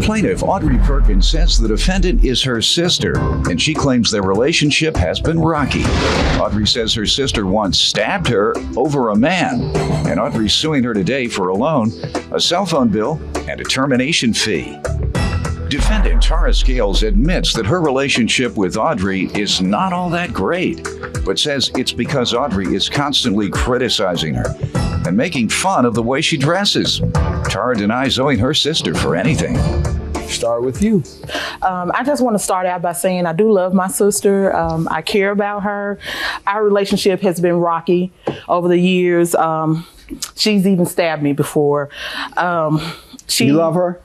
Plaintiff Audrey Perkins says the defendant is her sister, and she claims their relationship has been rocky. Audrey says her sister once stabbed her over a man, and Audrey's suing her today for a loan, a cell phone bill, and a termination fee. Defendant Tara Scales admits that her relationship with Audrey is not all that great, but says it's because Audrey is constantly criticizing her and making fun of the way she dresses. Tara denies owing her sister for anything. Start with you. I just want to start out by saying I do love my sister. I care about her. Our relationship has been rocky over the years. She's even stabbed me before. You love her?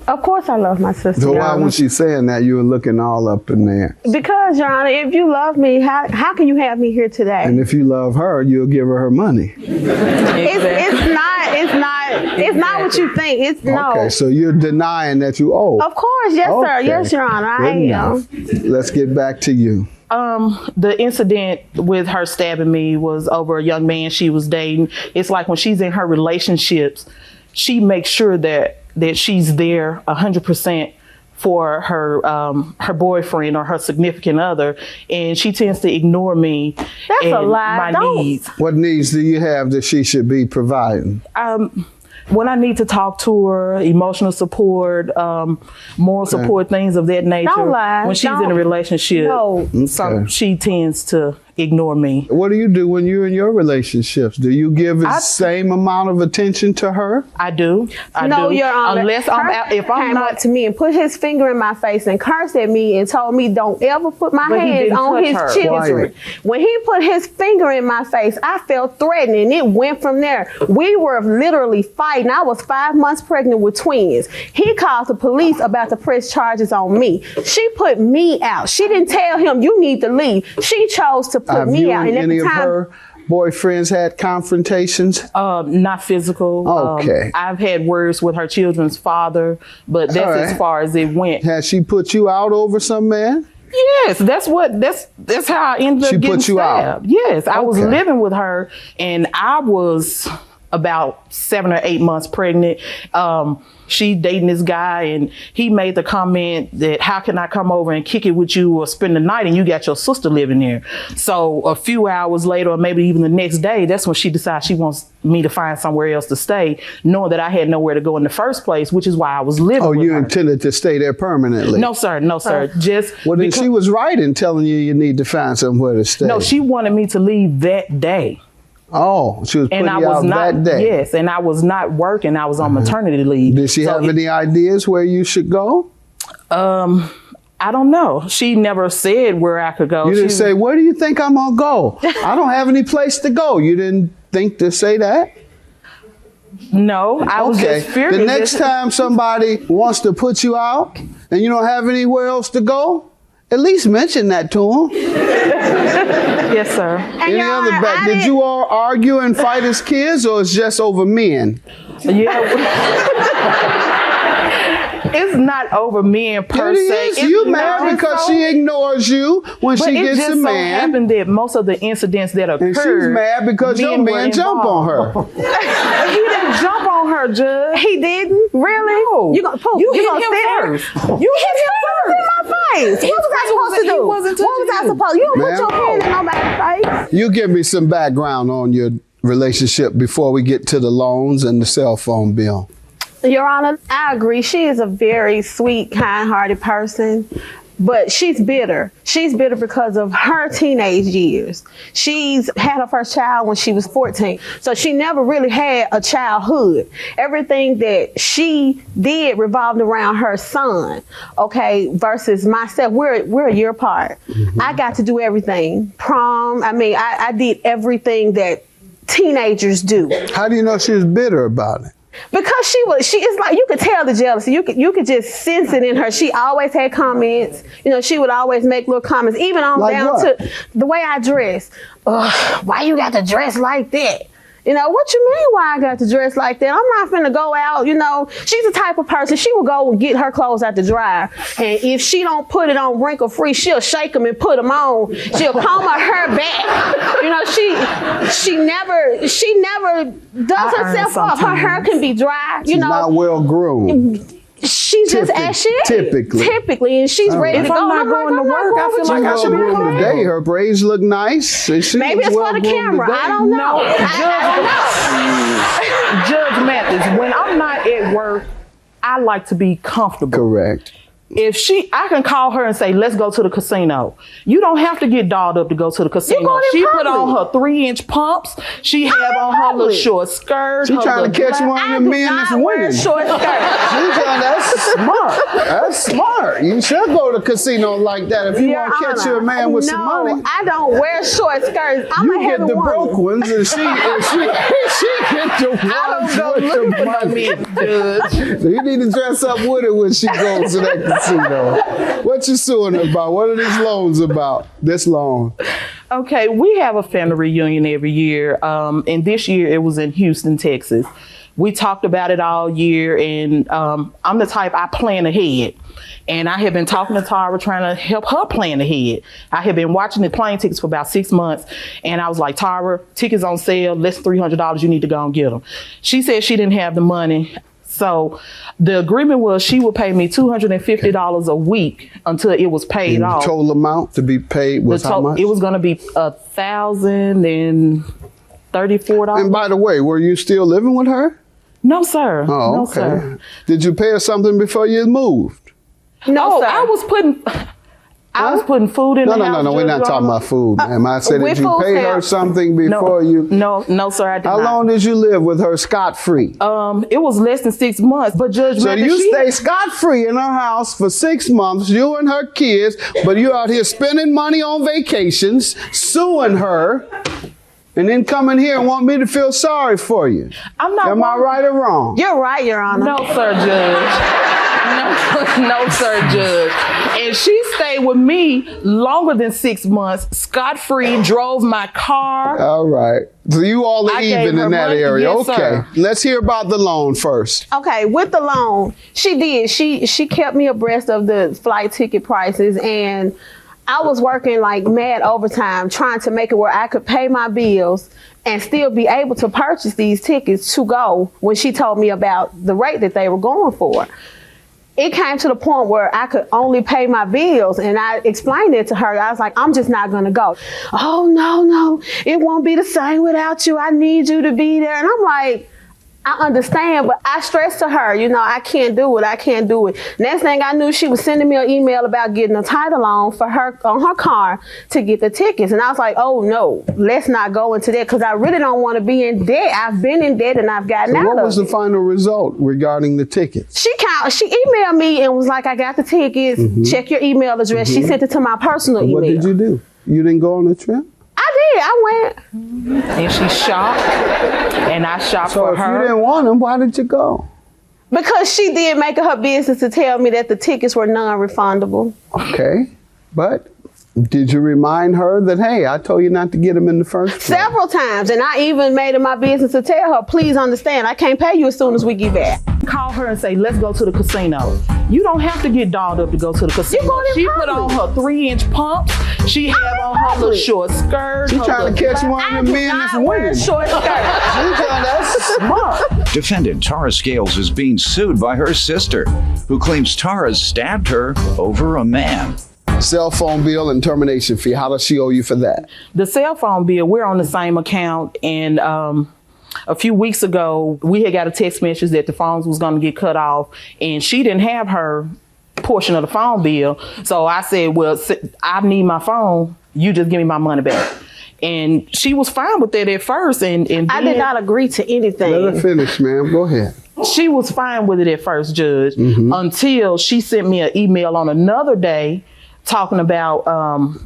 Of course I love my sister. So why was she saying that? You were looking all up in there. Because, Your Honor, if you love me, how can you have me here today? And if you love her, you'll give her money. It's not what you think. It's no. Okay, so you're denying that you owe. Of course, yes, sir. Yes, Your Honor, I am. Let's get back to you. The incident with her stabbing me was over a young man she was dating. It's like when she's in her relationships, she makes sure that she's there 100% for her boyfriend or her significant other, and she tends to ignore me. That's and a lie. My needs. What needs do you have that she should be providing? When I need to talk to her, emotional support, moral support, things of that nature. Don't lie. When she's in a relationship, she tends to ignore me. What do you do when you're in your relationships? Do you give the same amount of attention to her? I do. No, Your Honor. Unless I'm out, if I'm came not up to me and put his finger in my face and cursed at me and told me don't ever put my hands on his children. When he put his finger in my face, I felt threatened, and it went from there. We were literally fighting. I was 5 months pregnant with twins. He called the police about to press charges on me. She put me out. She didn't tell him you need to leave. She chose to put me out. And any of her boyfriends had confrontations? Not physical. Okay. I've had words with her children's father, but that's as far as it went. Has she put you out over some man? Yes, that's how I ended up getting put you stabbed. out? Yes, I was living with her, and I was about 7 or 8 months pregnant. She dating this guy, and he made the comment that how can I come over and kick it with you or spend the night and you got your sister living there. So a few hours later, or maybe even the next day, that's when she decides she wants me to find somewhere else to stay, knowing that I had nowhere to go in the first place, which is why I was living with her. Oh, you intended to stay there permanently? No, sir. No, sir. Well, then she was right in telling you need to find somewhere to stay. No, she wanted me to leave that day. Oh, she was putting you out that day. Yes, and I was not working. I was on maternity leave. Did she have any ideas where you should go? I don't know. She never said where I could go. You didn't say, where do you think I'm going to go? I don't have any place to go. You didn't think to say that? No, I was just furious. The next time somebody wants to put you out and you don't have anywhere else to go, at least mention that to them. Yes, sir. Did you all argue and fight as kids, or it's just over men? Yeah. It's not over men per se. You mad because she ignores you when she gets a man. But it just so happened that most of the incidents that occurred, and she's mad because your man jumped on her. He didn't jump on her, Judge. He didn't? Really? No. You hit him first. You hit him first in my face. What was I supposed to do? What was I supposed to do? You don't put your hand in nobody's face. You give me some background on your relationship before we get to the loans and the cell phone bill. Your Honor, I agree. She is a very sweet, kind-hearted person, but she's bitter. She's bitter because of her teenage years. She's had her first child when she was 14, so she never really had a childhood. Everything that she did revolved around her son, versus myself. We're a year apart. Mm-hmm. I got to do everything. Prom, I did everything that teenagers do. How do you know she was bitter about it? Because it's like you could tell the jealousy. You could just sense it in her. She always had comments. She would always make little comments, even on down to the way I dress. Why you got to dress like that? What you mean why I got to dress like that? I'm not finna go out, She's the type of person, she will go and get her clothes out the dryer. And if she don't put it on wrinkle free, she'll shake them and put them on. She'll comb her hair back. She never does herself up. Her hair can be dry. She's not well groomed. She's just as she is. Typically, and she's ready to If go. I'm not And going to I'm work, I feel like I should be Well, home. today her braids look nice. And she Maybe looks it's well for the groomed camera. today. I don't know. Judge Mathis, when I'm not at work, I like to be comfortable. Correct. If I can call her and say, let's go to the casino. You don't have to get dolled up to go to the casino. going in She put public. on her 3-inch pumps. She have on her little public. short skirt. She her trying to little catch black- one I of do the men that's not wear winning. short skirts. That's smart. That's smart. You should go to casino like that if you Your want to catch Honor, you a man with some money. No, I don't wear short skirts. I'm You a get heavy the woman. broke ones, and she get the ones Go with look the for no money. men, Judge. So you need to dress up with her when she goes to that casino. What you suing her about? What are these loans about? This loan. Okay, we have a family reunion every year. And this year it was in Houston, Texas. We talked about it all year, and I'm the type, I plan ahead. And I have been talking to Tara, trying to help her plan ahead. I have been watching the plane tickets for about 6 months, and I was like, Tara, tickets on sale, less than $300, you need to go and get them. She said she didn't have the money. So the agreement was she would pay me $250 a week until it was paid And the off. total amount to be paid was how much? It was going to be $1,034. And by the way, were you still living with her? No, sir. Oh, no, okay. sir. Did you pay her something before you moved? No, sir. I was putting food in the house. No. We're not Judge talking Ramos. about food, ma'am. I said, with did you food pay her stamps. something before you? No, sir, I did How not. long did you live with her scot-free? It was less than 6 months, but Judge So Mathis, you she- stay scot-free in her house for 6 months, you and her kids, but you're out here spending money on vacations, suing her, and then coming here and want me to feel sorry for you. I'm not. Am I right or wrong? You're right, Your Honor. No, sir, Judge. No, sir, Judge. And she stayed with me longer than 6 months, scot-free, drove my car. All right. So you all are I gave even her in that money. area. Yes, okay. sir. Let's hear about the loan first. Okay, with the loan, she did. She kept me abreast of the flight ticket prices, and I was working like mad overtime trying to make it where I could pay my bills and still be able to purchase these tickets to go when she told me about the rate that they were going for. It came to the point where I could only pay my bills, and I explained it to her. I was like, I'm just not gonna go. Oh, no, it won't be the same without you. I need you to be there. And I'm like, I understand, but I stressed to her, I can't do it. Next thing I knew, she was sending me an email about getting a title on her car to get the tickets. And I was like, oh no, let's not go into that, because I really don't want to be in debt. I've been in debt and I've gotten So out what of was the it. final result regarding the tickets? She emailed me and was like, I got the tickets, check your email address. She sent it to my personal And email. what did you do? You didn't go on the trip? I did, I went. And she shopped, and I shopped So for if you her. didn't want them, why did you go? Because she did make it her business to tell me that the tickets were non-refundable. Okay. But did you remind her that, hey, I told you not to get them in the first place? Several times, and I even made it my business to tell her, please understand, I can't pay you as soon as we get back. Call her and say, let's go to the casino. You don't have to get dolled up to go to the casino. You going in She put on public. her 3-inch pumps. She had on her little public. short skirt. She her trying to little catch one I of the do men not that's wear winning. short skirts. That's smart. Defendant Tara Scales is being sued by her sister, who claims Tara stabbed her over a man. Cell phone bill and termination fee. How does she owe you for that? The cell phone bill, we're on the same account, and a few weeks ago, we had got a text message that the phones was going to get cut off, and she didn't have her portion of the phone bill. So I said, well, I need my phone. You just give me my money back. And she was fine with that at first. And I did not agree to anything. Let her finish, ma'am. Go ahead. She was fine with it at first, Judge, until she sent me an email on another day talking about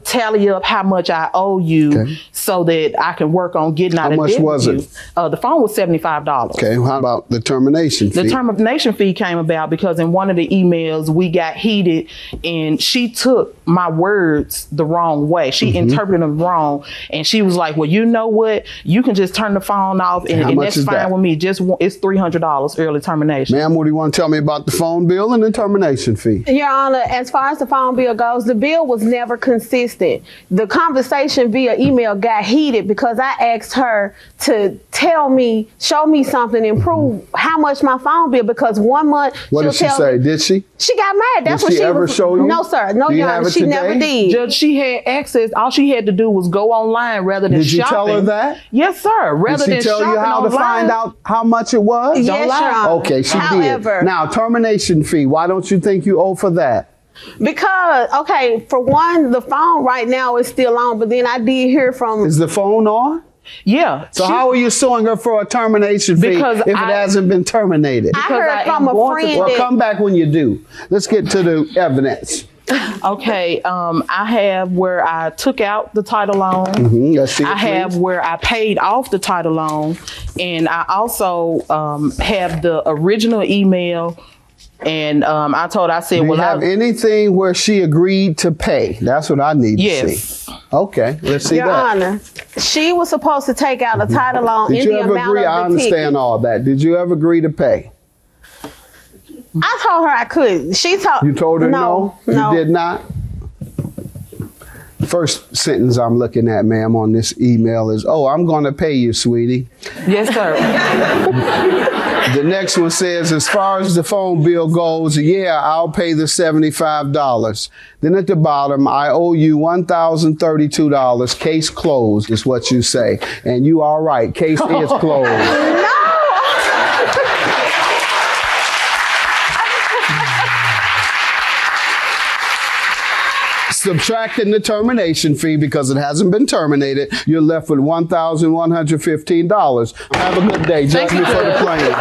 tally up how much I owe you so that I can work on getting out How of much debt was with it? you. The phone was $75. Okay, how about the termination fee? The termination fee came about because in one of the emails we got heated, and she took my words the wrong way. She interpreted them wrong, and she was like, well, you know what? You can just turn the phone off, How and much that's is fine that? with me. It's $300 early termination. Ma'am, what do you want to tell me about the phone bill and the termination fee? Your Honor, as far as the phone bill goes, the bill was never consistent. The conversation via email got heated because I asked her to show me something, and prove how much my phone bill, because 1 month What did she say? Did she? She got mad. That's what she ever show you? No, sir. No, Do you Your have Honor. it She today? never did. Judge, she had access. All she had to do was go online rather than Did you shopping. tell her that? Yes, sir. Rather Did than she tell shopping you how to online. find out how much it was? Yes, lie. Your Honor. Okay, she However, did. Now, termination fee. Why don't you think you owe for that? because, okay, for one, the phone right now is still on, but then I did hear from... Is the phone on? Yeah. So how are you suing her for a termination fee Because if it I- hasn't been terminated? I because heard I from am a going to- friend Well, that... come back when you do. Let's get to the evidence. Okay. I have where I took out the title loan. Let's see it, I have please. where I paid off the title loan, and I also have the original email. And I said, Do you well, have anything where she agreed to pay? That's what I need to yes. see. Okay, let's see Your that. Honor, she was supposed to take out a title loan Did in you the ever amount agree? of I the understand ticket. all that. Did you ever agree to pay? I told her I couldn't. She told... You told her No. You did not? First sentence I'm looking at, ma'am, on this email is, "Oh, I'm going to pay you, sweetie." Yes, sir. The next one says, "As far as the phone bill goes, yeah, I'll pay the $75. Then at the bottom, "I owe you $1,032. Case closed," is what you say. And you are right. Case is closed. Subtracting the termination fee because it hasn't been terminated, you're left with $1,115. Have a good day. Thank Judgment you, for the Judge. plaintiff.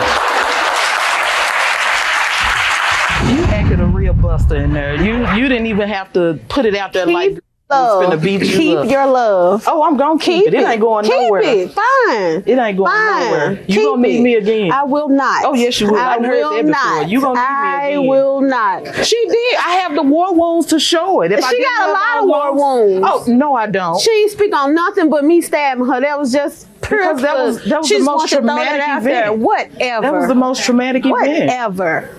You acted a real buster in there. You didn't even have to put it out there like Love. it's finna beat you Keep up. your love. Oh, I'm gonna keep it. It ain't going Keep nowhere. it. Fine. It ain't going Fine. nowhere. You Keep gonna meet it. me again. I will not. Oh, yes, you will. I I've heard will that before. not. You gonna meet me I again. will not. She did. I have the war wounds to show it. If I She didn't got a have lot those of war wounds. Oh, no, I don't. She ain't speak on nothing but me stabbing her. That was just pure. Because that was She the just most wanted to throw that traumatic out there. event. Whatever. That was the most traumatic event. Whatever.